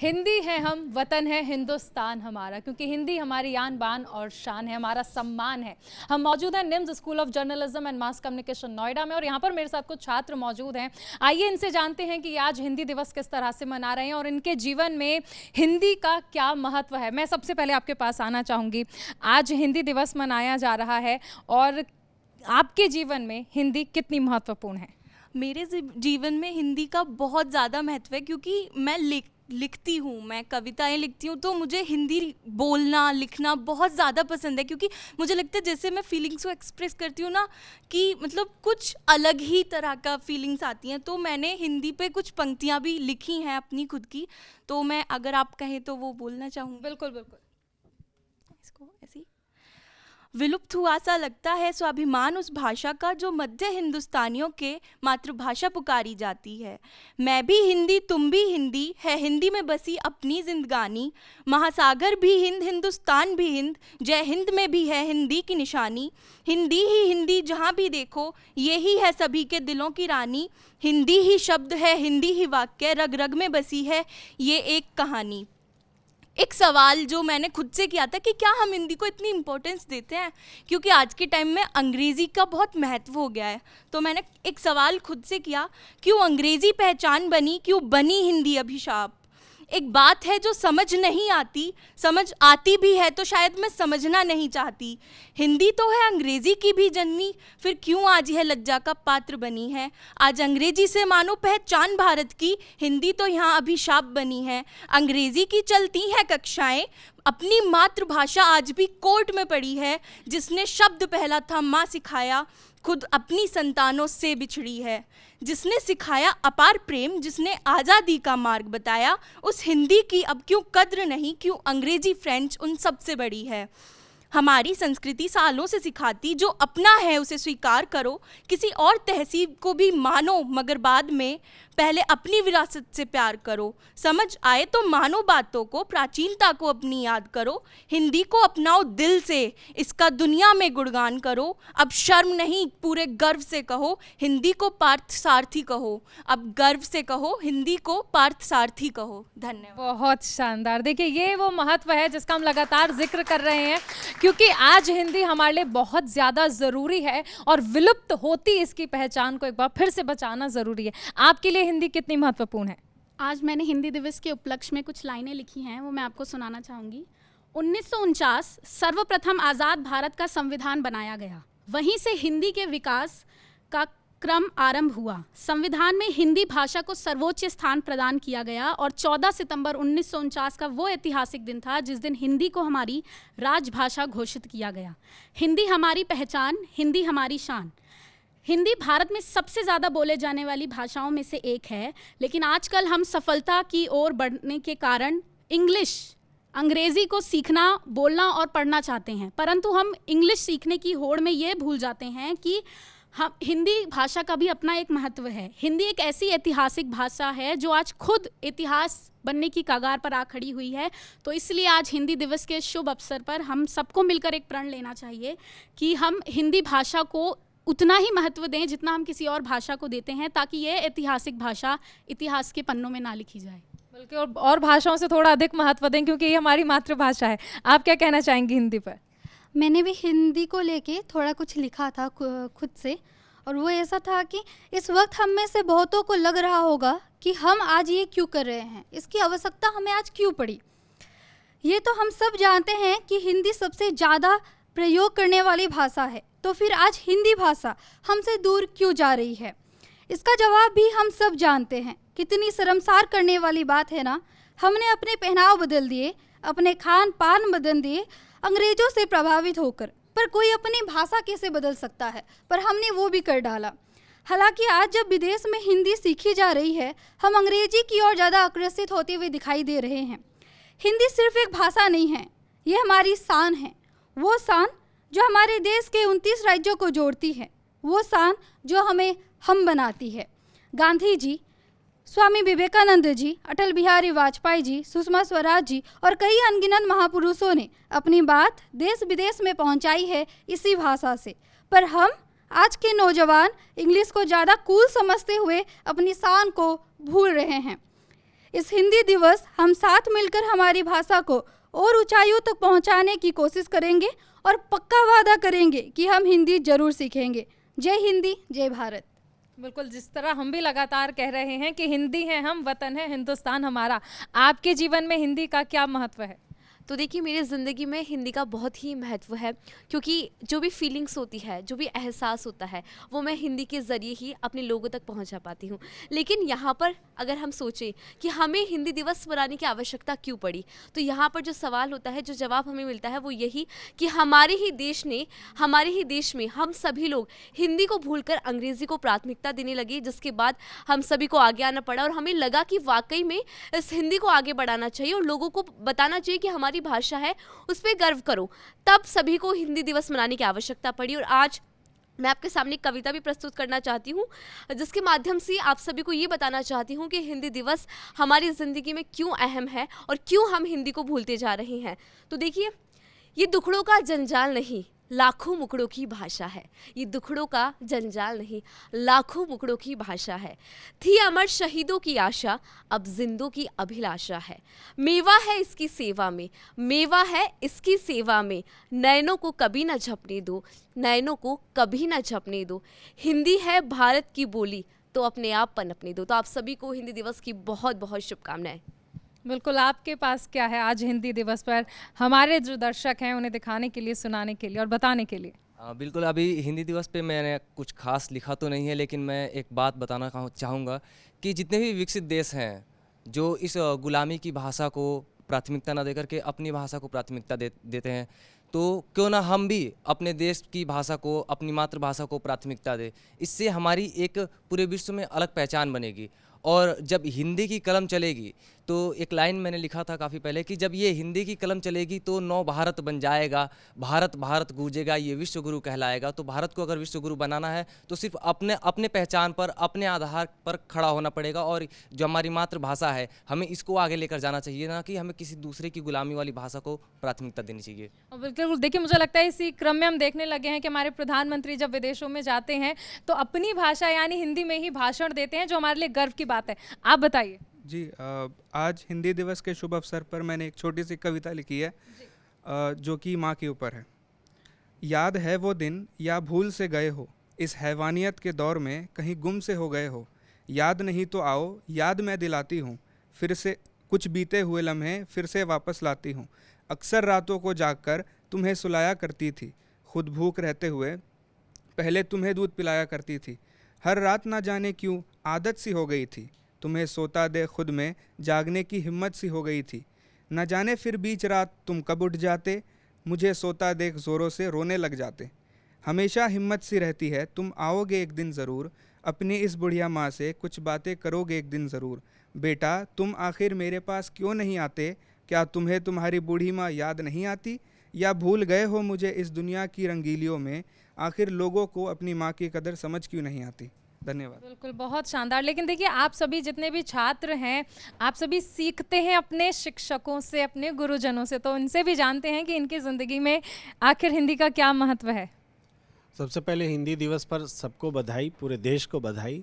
हिंदी है हम, वतन है हिंदुस्तान हमारा, क्योंकि हिंदी हमारी आन बान और शान है, हमारा सम्मान है। हम मौजूद हैं NIMS school of journalism and mass communication Noida में, और यहाँ पर मेरे साथ कुछ छात्र मौजूद हैं। आइए इनसे जानते हैं कि आज हिंदी दिवस किस तरह से मना रहे हैं और इनके जीवन में हिंदी का क्या महत्व है। मैं सबसे पहले आपके पास आना चाहूँगी। आज हिंदी दिवस मनाया जा रहा है और आपके जीवन में हिंदी कितनी महत्वपूर्ण है? मेरे जीवन में हिंदी का बहुत ज़्यादा महत्व है, क्योंकि मैं लिखती हूँ, मैं कविताएं लिखती हूँ, तो मुझे हिंदी बोलना लिखना बहुत ज़्यादा पसंद है। क्योंकि मुझे लगता है जैसे मैं फीलिंग्स को एक्सप्रेस करती हूँ ना, कि मतलब कुछ अलग ही तरह का फीलिंग्स आती हैं। तो मैंने हिंदी पे कुछ पंक्तियाँ भी लिखी हैं अपनी खुद की, तो मैं अगर आप कहें तो वो बोलना चाहूँ। बिल्कुल बिल्कुल। इसको ऐसी विलुप्त हुआ सा लगता है स्वाभिमान उस भाषा का जो मध्य हिंदुस्तानियों के मातृभाषा पुकारी जाती है। मैं भी हिंदी तुम भी हिंदी, है हिंदी में बसी अपनी जिंदगानी। महासागर भी हिंद हिंदुस्तान भी हिंद, जय हिंद में भी है हिंदी की निशानी। हिंदी ही हिंदी जहाँ भी देखो, यही है सभी के दिलों की रानी। हिंदी ही शब्द है, हिंदी ही वाक्य, रग रग में बसी है ये एक कहानी। एक सवाल जो मैंने खुद से किया था कि क्या हम हिंदी को इतनी इम्पोर्टेंस देते हैं, क्योंकि आज के टाइम में अंग्रेज़ी का बहुत महत्व हो गया है। तो मैंने एक सवाल खुद से किया, क्यों अंग्रेज़ी पहचान बनी, क्यों बनी हिंदी अभिशाप। एक बात है जो समझ नहीं आती, समझ आती भी है तो शायद मैं समझना नहीं चाहती। हिंदी तो है अंग्रेज़ी की भी जननी, फिर क्यों आज यह लज्जा का पात्र बनी है। आज अंग्रेज़ी से मानो पहचान भारत की, हिंदी तो यहाँ अभिशाप बनी है। अंग्रेज़ी की चलती हैं कक्षाएं, अपनी मातृभाषा आज भी कोर्ट में पड़ी है। जिसने शब्द पहला था माँ सिखाया, खुद अपनी संतानों से बिछड़ी है। जिसने सिखाया अपार प्रेम, जिसने आज़ादी का मार्ग बताया, उस हिंदी की अब क्यों कद्र नहीं, क्यों अंग्रेजी फ्रेंच उन सबसे बड़ी है। हमारी संस्कृति सालों से सिखाती, जो अपना है उसे स्वीकार करो। किसी और तहसीब को भी मानो, मगर बाद में पहले अपनी विरासत से प्यार करो। समझ आए तो मानो बातों को, प्राचीनता को अपनी याद करो। हिंदी को अपनाओ दिल से, इसका दुनिया में गुणगान करो। अब शर्म नहीं पूरे गर्व से कहो, हिंदी को पार्थ सारथी कहो। अब गर्व से कहो, हिंदी को पार्थ सारथी कहो। धन्यवाद। बहुत शानदार। देखिए, ये वो महत्व है जिसका हम लगातार जिक्र कर रहे हैं, क्योंकि आज हिंदी हमारे लिए बहुत ज़्यादा ज़रूरी है और विलुप्त होती इसकी पहचान को एक बार फिर से बचाना ज़रूरी है। आपके लिए हिंदी कितनी महत्वपूर्ण है? आज मैंने हिंदी दिवस के उपलक्ष्य में कुछ लाइनें लिखी हैं, वो मैं आपको सुनाना चाहूँगी। 1949 सर्वप्रथम आज़ाद भारत का संविधान बनाया गया, वहीं से हिंदी के विकास का क्रम आरंभ हुआ। संविधान में हिंदी भाषा को सर्वोच्च स्थान प्रदान किया गया और 14 सितंबर 1949 का वो ऐतिहासिक दिन था जिस दिन हिंदी को हमारी राजभाषा घोषित किया गया। हिंदी हमारी पहचान, हिंदी हमारी शान। हिंदी भारत में सबसे ज़्यादा बोले जाने वाली भाषाओं में से एक है, लेकिन आजकल हम सफलता की ओर बढ़ने के कारण अंग्रेज़ी को सीखना, बोलना और पढ़ना चाहते हैं, परंतु हम इंग्लिश सीखने की होड़ में ये भूल जाते हैं कि हम हिंदी भाषा का भी अपना एक महत्व है। हिंदी एक ऐसी ऐतिहासिक भाषा है जो आज खुद इतिहास बनने की कगार पर आ खड़ी हुई है। तो इसलिए आज हिंदी दिवस के शुभ अवसर पर हम सबको मिलकर एक प्रण लेना चाहिए कि हम हिंदी भाषा को उतना ही महत्व दें जितना हम किसी और भाषा को देते हैं, ताकि ये ऐतिहासिक भाषा इतिहास के पन्नों में ना लिखी जाए, बल्कि और भाषाओं से थोड़ा अधिक महत्व दें, क्योंकि ये हमारी मातृभाषा है। आप क्या कहना चाहेंगी हिंदी पर? मैंने भी हिंदी को लेके थोड़ा कुछ लिखा था खुद से, और वो ऐसा था कि इस वक्त हम में से बहुतों को लग रहा होगा कि हम आज ये क्यों कर रहे हैं, इसकी आवश्यकता हमें आज क्यों पड़ी। ये तो हम सब जानते हैं कि हिंदी सबसे ज़्यादा प्रयोग करने वाली भाषा है, तो फिर आज हिंदी भाषा हमसे दूर क्यों जा रही है? इसका जवाब भी हम सब जानते हैं। कितनी शर्मसार करने वाली बात है ना। हमने अपने पहनाव बदल दिए, अपने खान पान बदल दिए अंग्रेज़ों से प्रभावित होकर, पर कोई अपनी भाषा कैसे बदल सकता है, पर हमने वो भी कर डाला। हालांकि आज जब विदेश में हिंदी सीखी जा रही है, हम अंग्रेजी की ओर ज़्यादा आकर्षित होते हुए दिखाई दे रहे हैं। हिंदी सिर्फ एक भाषा नहीं है, ये हमारी शान है। वो शान जो हमारे देश के 29 राज्यों को जोड़ती है, वो शान जो हमें हम बनाती है। गांधी जी, स्वामी विवेकानंद जी, अटल बिहारी वाजपेयी जी, सुषमा स्वराज जी और कई अनगिनत महापुरुषों ने अपनी बात देश विदेश में पहुंचाई है इसी भाषा से। पर हम आज के नौजवान इंग्लिश को ज़्यादा कूल समझते हुए अपनी शान को भूल रहे हैं। इस हिंदी दिवस हम साथ मिलकर हमारी भाषा को और ऊंचाइयों तक पहुंचाने की कोशिश करेंगे और पक्का वादा करेंगे कि हम हिंदी जरूर सीखेंगे। जय हिंदी, जय भारत। बिल्कुल, जिस तरह हम भी लगातार कह रहे हैं कि हिंदी है हम, वतन है हिंदुस्तान हमारा, आपके जीवन में हिंदी का क्या महत्व है? तो देखिए, मेरी ज़िंदगी में हिंदी का बहुत ही महत्व है, क्योंकि जो भी फीलिंग्स होती है, जो भी एहसास होता है, वो मैं हिंदी के ज़रिए ही अपने लोगों तक पहुंचा पाती हूँ। लेकिन यहाँ पर अगर हम सोचें कि हमें हिंदी दिवस मनाने की आवश्यकता क्यों पड़ी, तो यहाँ पर जो सवाल होता है, जो जवाब हमें मिलता है, वो यही कि हमारे ही देश में हम सभी लोग हिंदी को भूलकर अंग्रेज़ी को प्राथमिकता देने लगे, जिसके बाद हम सभी को आगे आना पड़ा और हमें लगा कि वाकई में इस हिंदी को आगे बढ़ाना चाहिए और लोगों को बताना चाहिए कि हमारी भाषा है, उस पर गर्व करो। तब सभी को हिंदी दिवस मनाने की आवश्यकता पड़ी और आज मैं आपके सामने एक कविता भी प्रस्तुत करना चाहती हूँ, जिसके माध्यम से आप सभी को ये बताना चाहती हूँ कि हिंदी दिवस हमारी ज़िंदगी में क्यों अहम है और क्यों हम हिंदी को भूलते जा रहे हैं। तो देखिए, ये दुखड़ों का जंजाल नहीं, लाखों मुखड़ों की भाषा है। ये दुखड़ों का जंजाल नहीं, लाखों मुखड़ों की भाषा है। थी अमर शहीदों की आशा, अब जिंदों की अभिलाषा है। मेवा है इसकी सेवा में, मेवा है इसकी सेवा में, नैनों को कभी ना झपने दो, नैनों को कभी ना झपने दो। हिंदी है भारत की बोली, तो अपने आप पनपने दो। तो आप सभी को हिंदी दिवस की बहुत बहुत शुभकामनाएं। बिल्कुल, आपके पास क्या है आज हिंदी दिवस पर हमारे जो दर्शक हैं उन्हें दिखाने के लिए, सुनाने के लिए और बताने के लिए? बिल्कुल, अभी हिंदी दिवस पे मैंने कुछ खास लिखा तो नहीं है, लेकिन मैं एक बात बताना चाहूँगा कि जितने भी विकसित देश हैं जो इस गुलामी की भाषा को प्राथमिकता ना देकर के अपनी भाषा को प्राथमिकता देते हैं, तो क्यों ना हम भी अपने देश की भाषा को, अपनी मातृभाषा को प्राथमिकता दें। इससे हमारी एक पूरे विश्व में अलग पहचान बनेगी। और जब हिंदी की कलम चलेगी, तो एक लाइन मैंने लिखा था काफ़ी पहले कि जब ये हिंदी की कलम चलेगी तो नौ भारत बन जाएगा, भारत भारत गूंजेगा, ये विश्व गुरु कहलाएगा। तो भारत को अगर विश्व गुरु बनाना है तो सिर्फ अपने पहचान पर, अपने आधार पर खड़ा होना पड़ेगा। और जो हमारी मातृभाषा है, हमें इसको आगे लेकर जाना चाहिए, ना कि हमें किसी दूसरे की गुलामी वाली भाषा को प्राथमिकता देनी चाहिए। बिल्कुल, देखिए, मुझे लगता है इसी क्रम में हम देखने लगे हैं कि हमारे प्रधानमंत्री जब विदेशों में जाते हैं तो अपनी भाषा यानी हिंदी में ही भाषण देते हैं, जो हमारे लिए गर्व की बात है। आप बताइए। जी, आज हिंदी दिवस के शुभ अवसर पर मैंने एक छोटी सी कविता लिखी है, जो कि माँ के ऊपर है। याद है वो दिन या भूल से गए हो, इस हैवानियत के दौर में कहीं गुम से हो गए हो। याद नहीं तो आओ, याद मैं दिलाती हूँ, फिर से कुछ बीते हुए लम्हे फिर से वापस लाती हूँ। अक्सर रातों को जागकर तुम्हें सुलाया करती थी, खुद भूख रहते हुए पहले तुम्हें दूध पिलाया करती थी। हर रात ना जाने क्यों आदत सी हो गई थी, तुम्हें सोता दे खुद में जागने की हिम्मत सी हो गई थी। न जाने फिर बीच रात तुम कब उठ जाते, मुझे सोता देख ज़ोरों से रोने लग जाते। हमेशा हिम्मत सी रहती है, तुम आओगे एक दिन ज़रूर, अपनी इस बुढ़िया माँ से कुछ बातें करोगे एक दिन ज़रूर। बेटा तुम आखिर मेरे पास क्यों नहीं आते, क्या तुम्हें तुम्हारी बूढ़ी माँ याद नहीं आती, या भूल गए हो मुझे इस दुनिया की रंगीलियों में। आखिर लोगों को अपनी माँ की कदर समझ क्यों नहीं आती। धन्यवाद। बिल्कुल, बहुत शानदार। लेकिन देखिए, आप सभी जितने भी छात्र हैं, आप सभी सीखते हैं अपने शिक्षकों से, अपने गुरुजनों से, तो इनसे भी जानते हैं कि इनकी ज़िंदगी में आखिर हिंदी का क्या महत्व है। सबसे पहले हिंदी दिवस पर सबको बधाई, पूरे देश को बधाई।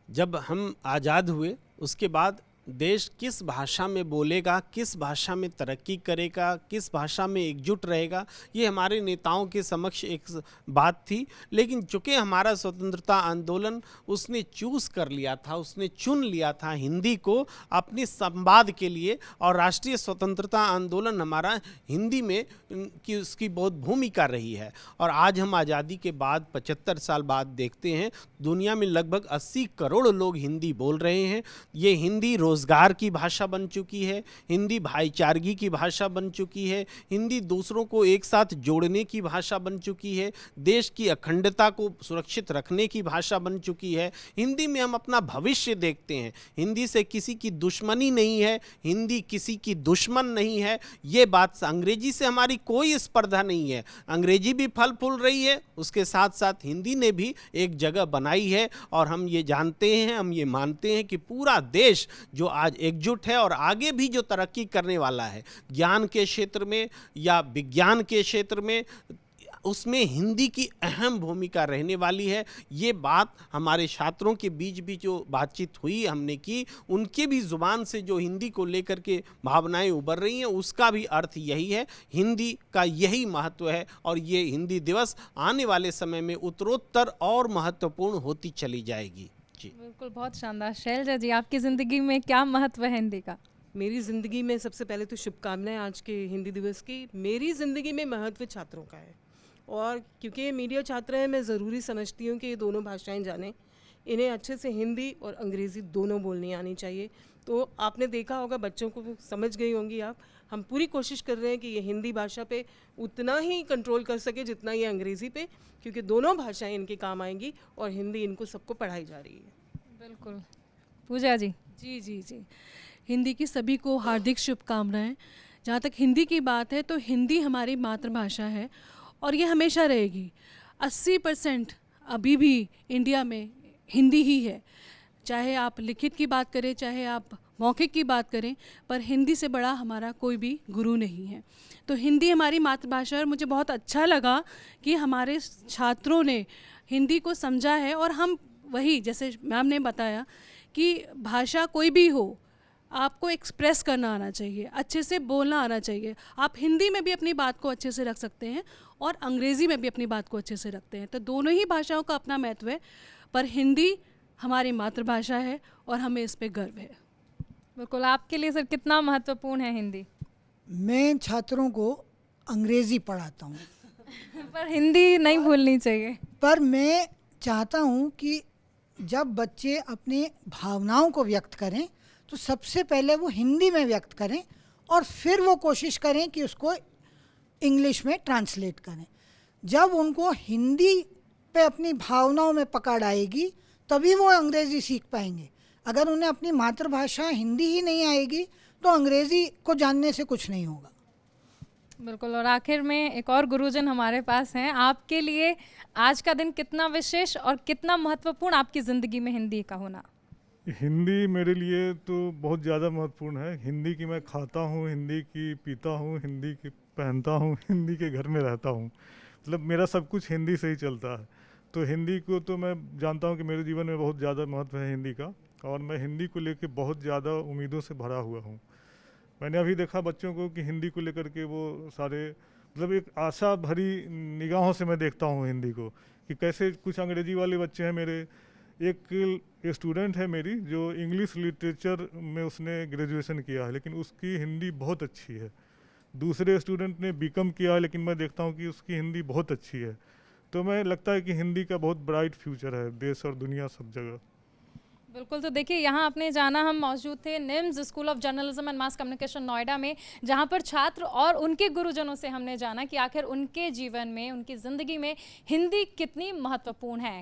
जब हम आज़ाद हुए उसके बाद देश किस भाषा में बोलेगा, किस भाषा में तरक्की करेगा, किस भाषा में एकजुट रहेगा, ये हमारे नेताओं के समक्ष एक बात थी। लेकिन चूँकि हमारा स्वतंत्रता आंदोलन उसने चूज़ कर लिया था, उसने चुन लिया था हिंदी को अपने संवाद के लिए, और राष्ट्रीय स्वतंत्रता आंदोलन हमारा हिंदी में की उसकी बहुत भूमिका रही है। और आज हम आज़ादी के बाद 75 साल बाद देखते हैं दुनिया में लगभग 80 करोड़ लोग हिंदी बोल रहे हैं। ये हिंदी रोज़गार की भाषा बन चुकी है, हिंदी भाईचारगी की भाषा बन चुकी है, हिंदी दूसरों को एक साथ जोड़ने की भाषा बन चुकी है, देश की अखंडता को सुरक्षित रखने की भाषा बन चुकी है। हिंदी में हम अपना भविष्य देखते हैं। हिंदी से किसी की दुश्मनी नहीं है, हिंदी किसी की दुश्मन नहीं है। ये बात, अंग्रेजी से हमारी कोई स्पर्धा नहीं है। अंग्रेजी भी फल फूल रही है, उसके साथ साथ हिंदी ने भी एक जगह बनाई है। और हम ये जानते हैं, हम ये मानते हैं कि पूरा देश जो आज एकजुट है और आगे भी जो तरक्की करने वाला है, ज्ञान के क्षेत्र में या विज्ञान के क्षेत्र में, उसमें हिंदी की अहम भूमिका रहने वाली है। ये बात हमारे छात्रों के बीच भी जो बातचीत हुई हमने की, उनके भी ज़ुबान से जो हिंदी को लेकर के भावनाएं उभर रही हैं, उसका भी अर्थ यही है, हिंदी का यही महत्व है और ये हिंदी दिवस आने वाले समय में उत्तरोत्तर और महत्वपूर्ण होती चली जाएगी। जी बिल्कुल, बहुत शानदार। शैलजा जी, आपकी ज़िंदगी में क्या महत्व है हिंदी का? मेरी ज़िंदगी में सबसे पहले तो शुभकामनाएं आज के हिंदी दिवस की। मेरी ज़िंदगी में महत्व छात्रों का है, और क्योंकि ये मीडिया छात्र हैं, मैं ज़रूरी समझती हूँ कि ये दोनों भाषाएं जानें। इन्हें अच्छे से हिंदी और अंग्रेज़ी दोनों बोलनी आनी चाहिए। तो आपने देखा होगा, बच्चों को समझ गई होंगी आप, हम पूरी कोशिश कर रहे हैं कि ये हिंदी भाषा पे उतना ही कंट्रोल कर सके जितना ये अंग्रेज़ी पे, क्योंकि दोनों भाषाएं इनके काम आएंगी और हिंदी इनको सबको पढ़ाई जा रही है। बिल्कुल। पूजा जी? जी जी जी, हिंदी की सभी को हार्दिक शुभकामनाएं। जहाँ तक हिंदी की बात है तो हिंदी हमारी मातृभाषा है और ये हमेशा रहेगी। 80% अभी भी इंडिया में हिंदी ही है। चाहे आप लिखित की बात करें, चाहे आप मौखिक की बात करें, पर हिंदी से बड़ा हमारा कोई भी गुरु नहीं है। तो हिंदी हमारी मातृभाषा है और मुझे बहुत अच्छा लगा कि हमारे छात्रों ने हिंदी को समझा है। और हम वही, जैसे मैम ने बताया कि भाषा कोई भी हो, आपको एक्सप्रेस करना आना चाहिए, अच्छे से बोलना आना चाहिए। आप हिंदी में भी अपनी बात को अच्छे से रख सकते हैं और अंग्रेज़ी में भी अपनी बात को अच्छे से रखते हैं। तो दोनों ही भाषाओं का अपना महत्व है, पर हिंदी हमारी मातृभाषा है और हमें इस पे गर्व है। बिल्कुल। आपके लिए सर कितना महत्वपूर्ण है हिंदी? मैं छात्रों को अंग्रेज़ी पढ़ाता हूँ पर हिंदी नहीं भूलनी चाहिए। पर मैं चाहता हूँ कि जब बच्चे अपनी भावनाओं को व्यक्त करें तो सबसे पहले वो हिंदी में व्यक्त करें और फिर वो कोशिश करें कि उसको इंग्लिश में ट्रांसलेट करें। जब उनको हिंदी पे अपनी भावनाओं में पकड़ आएगी तभी वो अंग्रेज़ी सीख पाएंगे। अगर उन्हें अपनी मातृभाषा हिंदी ही नहीं आएगी तो अंग्रेज़ी को जानने से कुछ नहीं होगा। बिल्कुल। और आखिर में एक और गुरुजन हमारे पास हैं। आपके लिए आज का दिन कितना विशेष और कितना महत्वपूर्ण आपकी ज़िंदगी में हिंदी का होना? हिंदी मेरे लिए तो बहुत ज़्यादा महत्वपूर्ण है। हिंदी की मैं खाता हूँ, हिंदी की पीता हूँ, हिंदी की पहनता हूँ, हिंदी के घर में रहता हूँ। मतलब मेरा सब कुछ हिंदी से ही चलता है। तो हिंदी को तो मैं जानता हूँ कि मेरे जीवन में बहुत ज़्यादा महत्व है हिंदी का, और मैं हिंदी को लेकर बहुत ज़्यादा उम्मीदों से भरा हुआ हूँ। मैंने अभी देखा बच्चों को कि हिंदी को लेकर के वो सारे, मतलब एक आशा भरी निगाहों से मैं देखता हूँ हिंदी को, कि कैसे कुछ अंग्रेजी वाले बच्चे हैं। मेरे एक स्टूडेंट है मेरी जो इंग्लिश लिटरेचर में उसने ग्रेजुएशन किया है, लेकिन उसकी हिंदी बहुत अच्छी है। दूसरे स्टूडेंट ने बीकॉम किया है, लेकिन मैं देखता हूँ कि उसकी हिंदी बहुत अच्छी है। तो मैं लगता है कि हिंदी का बहुत ब्राइट फ्यूचर है देश और दुनिया सब जगह। बिल्कुल। तो देखिए, यहाँ आपने जाना, हम मौजूद थे NIMS school of journalism and mass communication Noida में, जहाँ पर छात्र और उनके गुरुजनों से हमने जाना कि आखिर उनके जीवन में, उनकी ज़िंदगी में हिंदी कितनी महत्वपूर्ण है।